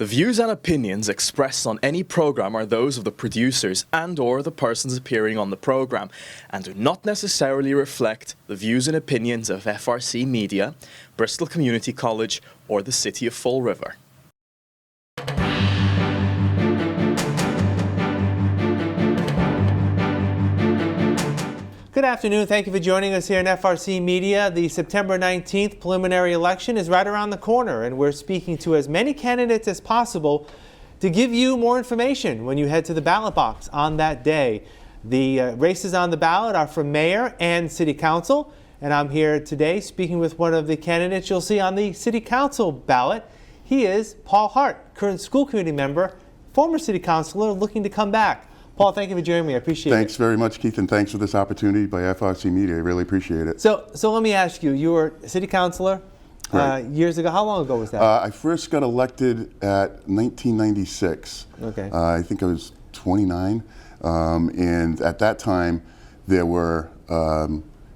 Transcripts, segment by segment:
The views and opinions expressed on any program are those of the producers and/or the persons appearing on the program and do not necessarily reflect the views and opinions of FRC Media, Bristol Community College, or the City of Fall River. Good afternoon. Thank you for joining us here in FRC Media. The September 19th preliminary election is right around the corner, and we're speaking to as many candidates as possible to give you more information when you head to the ballot box on that day. The races on the ballot are for mayor and city council, and I'm here today speaking with one of the candidates you'll see on the city council ballot. He is Paul Hart, current school committee member, former city councilor looking to come back. Paul, thank you for joining me. I appreciate it. Thanks very much, Keith, and thanks for this opportunity by FRC Media. I really appreciate it. So let me ask you, you were a city councilor years ago. How long ago was that? I first got elected at 1996. Okay. I think I was 29, and at that time there were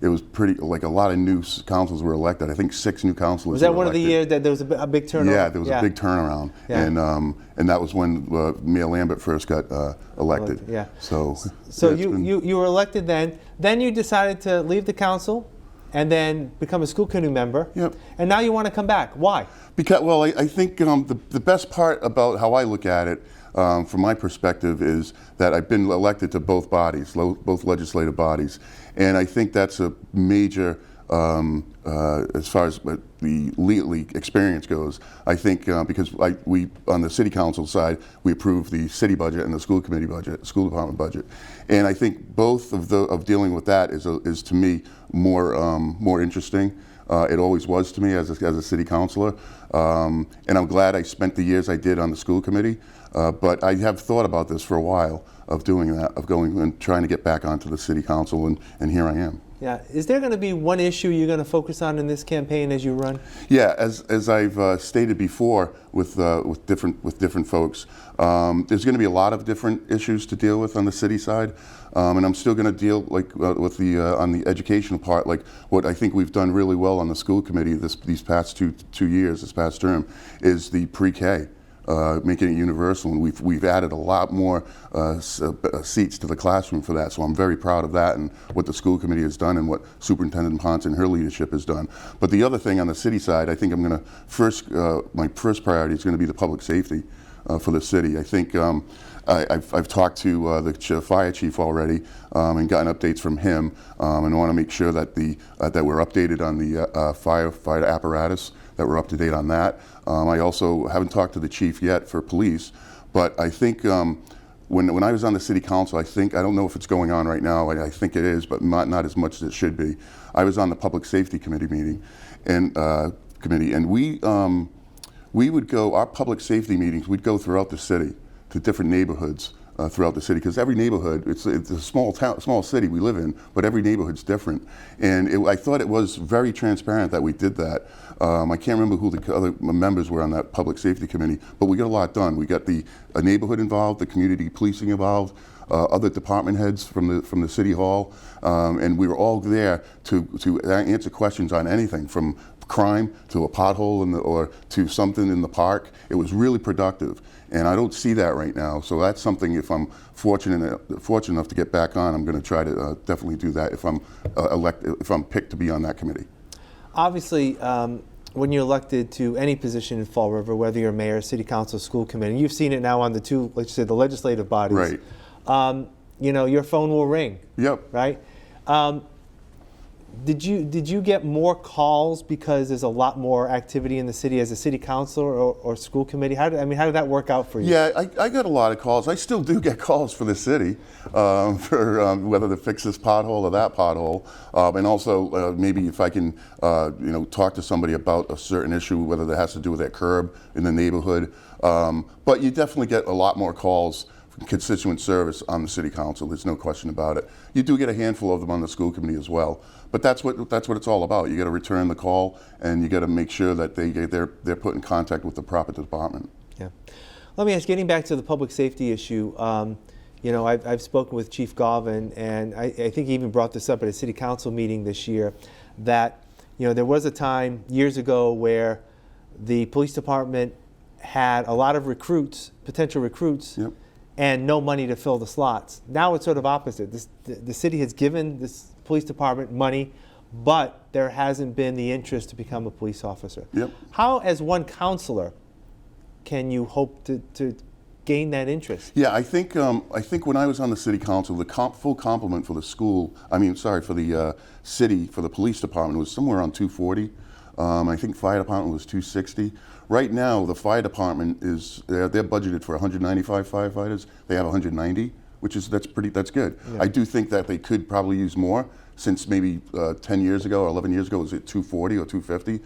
it was pretty, like, a lot of new councils were elected. I think 6 new councilors. Was that were one elected. of the years that there was a big turnaround? Yeah, there was a big turnaround, and that was when Mayor Lambert first got elected. Yeah. So you were elected then. Then you decided to leave the council, and then become a school committee member. Yep. And now you want to come back. Why? Because, well, I think the best part about how I look at it, from my perspective, is that I've been elected to both bodies, both legislative bodies, and I think that's a major, as far as the legal experience goes. I think because we on the city council side, we approve the city budget and the school committee budget, school department budget, and I think both of dealing with that is to me more interesting. It always was to me as a city councilor, and I'm glad I spent the years I did on the school committee. But I have thought about this for a while, of doing that, of going and trying to get back onto the city council, and here I am. Yeah. Is there going to be one issue you're going to focus on in this campaign as you run? Yeah, as I've stated before with different folks, there's going to be a lot of different issues to deal with on the city side, and I'm still going to deal with on the educational part, like what I think we've done really well on the school committee these past two years, this past term, is the pre-K. Making it universal, and we've added a lot more seats to the classroom for that. So I'm very proud of that and what the school committee has done and what Superintendent Ponce and her leadership has done. But the other thing on the city side, I think I'm going to my first priority is going to be the public safety for the city. I think I've talked to the fire chief already and gotten updates from him, and I want to make sure that that we're updated on the fire apparatus, that we're up to date on that. I also haven't talked to the chief yet for police, but I think when I was on the city council, I don't know if it's going on right now. I think it is, but not as much as it should be. I was on the public safety committee meeting, and we would go, our public safety meetings, we'd go throughout the city to different neighborhoods throughout the city, because every notherhood, it's a small city we live in, but every neighborhood's different. And I thought it was very transparent that we did that. I can't remember who the other members were on that public safety committee, but we got a lot done. We got a neighborhood involved, the community policing involved, other department heads from the city hall, and we were all there to answer questions on anything from crime to a pothole or to something in the park. It was really productive, and I don't see that right now. So that's something, if I'm fortunate enough to get back on, I'm going to try to definitely do that if I'm picked to be on that committee. Obviously, when you're elected to any position in Fall River, whether you're mayor, city council, school committee, you've seen it now on the two, let's say, the legislative bodies. Right. Your phone will ring. Yep. Right. Did you get more calls because there's a lot more activity in the city as a city councilor or school committee? How did that work out for you? Yeah, I got a lot of calls. I still do get calls for the city for whether to fix this pothole or that pothole, and also maybe if I can talk to somebody about a certain issue, whether that has to do with that curb in the neighborhood. But you definitely get a lot more calls, constituent service on the city council. There's no question about it. You do get a handful of them on the school committee as well, but that's what it's all about. You got to return the call, and you got to make sure that they're put in contact with the proper department. Yeah. Let me ask, getting back to the public safety issue. I've spoken with Chief Galvin, and I think he even brought this up at a city council meeting this year, that there was a time years ago where the police department had a lot of recruits, potential recruits, Yep. and no money to fill the slots. Now it's sort of opposite. The city has given this police department money, but there hasn't been the interest to become a police officer. Yep. How, as one counselor, can you hope to gain that interest? Yeah, I think when I was on the city council, the full complement for the for the city, for the police department was somewhere around 240. I think fire department was 260. Right now, the fire department they're budgeted for 195 firefighters. They have 190, that's good. Yeah. I do think that they could probably use more, since maybe 10 years ago or 11 years ago, it was at 240 or 250.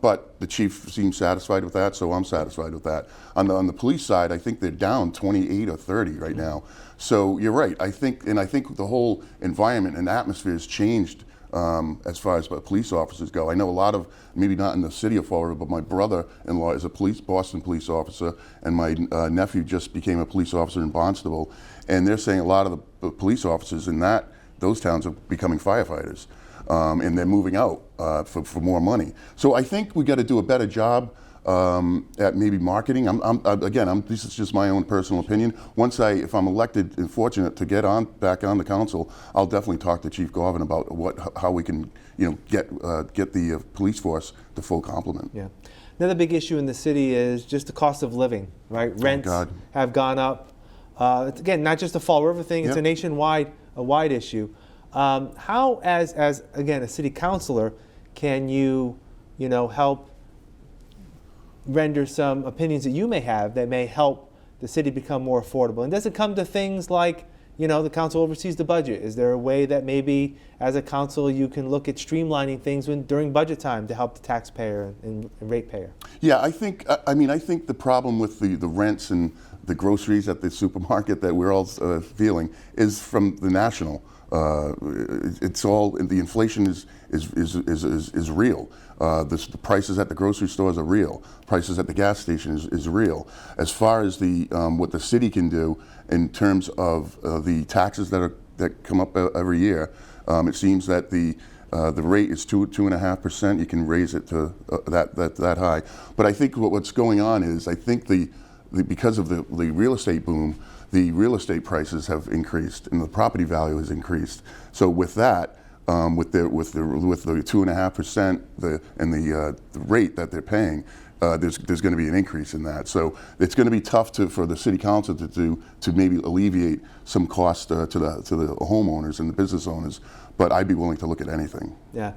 But the chief seems satisfied with that, so I'm satisfied with that. On the police side, I think they're down 28 or 30 right now. So you're right. I think the whole environment and atmosphere has changed as far as police officers go. I know a lot of, maybe not in the city of Fall River, but my brother-in-law is a Boston police officer, and my nephew just became a police officer in Barnstable. And they're saying a lot of the police officers in those towns are becoming firefighters, and they're moving out for more money. So I think we got to do a better job at maybe marketing. This is just my own personal opinion. If I'm elected and fortunate to get back on the council, I'll definitely talk to Chief Garvin about how we can, get the police force to full complement. Yeah. Another big issue in the city is just the cost of living, right? Rents have gone up. It's, again, not just a Fall River thing, it's a wide issue. How, as again, a city councilor, can you help render some opinions that you may have that may help the city become more affordable? And does it come to things like, the council oversees the budget? Is there a way that maybe as a council you can look at streamlining things during budget time to help the taxpayer and ratepayer? Yeah, I think the problem with the rents and the groceries at the supermarket that we're all feeling is from the national. It's all, the inflation is real. The prices at the grocery stores are real. Prices at the gas station is real. As far as what the city can do in terms of the taxes that come up every year, it seems that the rate is 2.5%. You can raise it to that high. But I think what's going on is, I think because of the real estate boom, the real estate prices have increased and the property value has increased. So with that, with the 2.5%, and the rate that they're paying, there's going to be an increase in that. So it's going to be tough for the city council to maybe alleviate some cost to the homeowners and the business owners. But I'd be willing to look at anything. Yeah.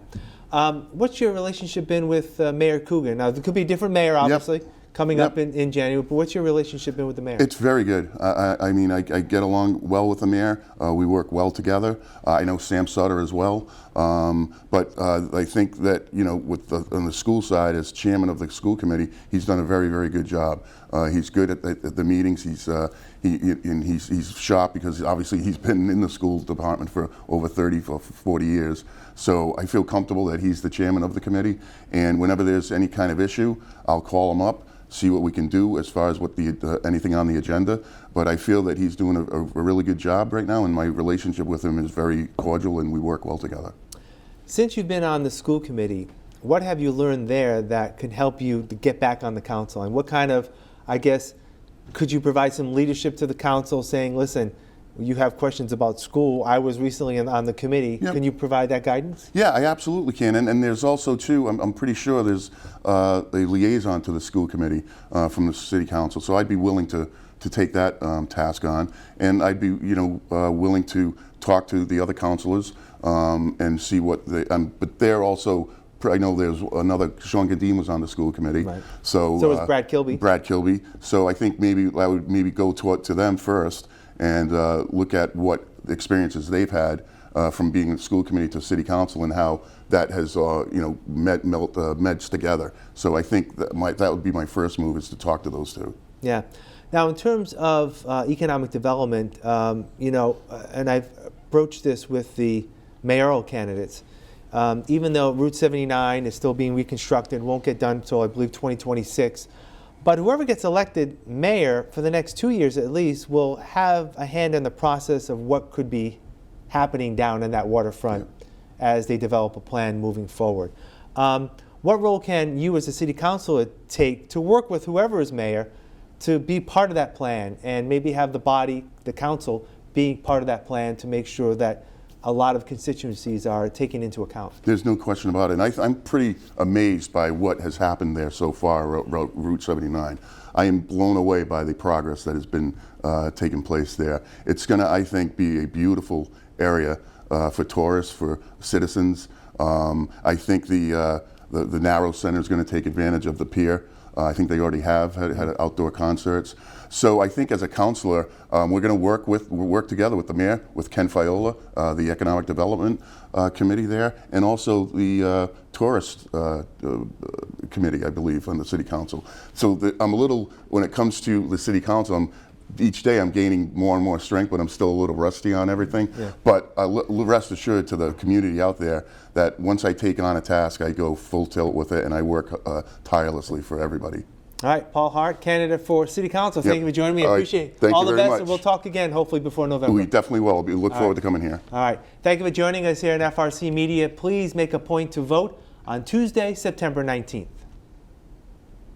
What's your relationship been with Mayor Coogan? Now, there could be a different mayor, obviously. Yep. Coming up in January, but what's your relationship been with the mayor? It's very good. I get along well with the mayor. We work well together. I know Sam Sutter as well. But I think that, on the school side, as chairman of the school committee, he's done a very, very good job. He's good at the meetings. He's sharp because obviously he's been in the school department for over 40 years. So I feel comfortable that he's the chairman of the committee. And whenever there's any kind of issue, I'll call him up, see what we can do as far as what anything on the agenda. But I feel that he's doing a really good job right now, and my relationship with him is very cordial, and we work well together. Since you've been on the school committee, what have you learned there that can help you to get back on the council? And what kind of, could you provide some leadership to the council saying, listen, you have questions about school. I was recently on the committee. Yep. Can you provide that guidance? Yeah, I absolutely can. And there's also, too, I'm pretty sure there's a liaison to the school committee from the city council. So I'd be willing to take that task on. And I'd be, willing to talk to the other councilors and see what but they're also, I know there's another, Sean Gadeen was on the school committee. Right. So was Brad Kilby. Brad Kilby. So I think I would go to them first and look at what experiences they've had from being in the school committee to city council and how that has merged together. So I think that would be my first move, is to talk to those two. Yeah. Now, in terms of economic development, and I've broached this with the mayoral candidates, even though Route 79 is still being reconstructed, won't get done until I believe 2026. But whoever gets elected mayor for the next 2 years at least will have a hand in the process of what could be happening down in that waterfront as they develop a plan moving forward. What what role can you as a city councilor take to work with whoever is mayor to be part of that plan, and maybe have the body, the council, being part of that plan to make sure that a lot of constituencies are taken into account? There's no question about it. And I'm pretty amazed by what has happened there so far, Route 79. I am blown away by the progress that has been taking place there. It's going to, I think, be a beautiful area for tourists, for citizens. I think the Narrow Center is going to take advantage of the pier. I think they already have had outdoor concerts. So I think as a councilor, we're going to work together with the mayor, with Ken Fiola, the Economic Development Committee there, and also the Tourist Committee, I believe, on the City Council. So I'm a little, when it comes to the City Council, each day I'm gaining more and more strength, but I'm still a little rusty on everything. Yeah. But rest assured to the community out there that once I take on a task, I go full tilt with it, and I work tirelessly for everybody. All right, Paul Hart, candidate for City Council. Thank you for joining me. I appreciate it. All the best, and we'll talk again, hopefully before November. We definitely will. We look forward to coming here. All right. Thank you for joining us here at FRC Media. Please make a point to vote on Tuesday, September 19th.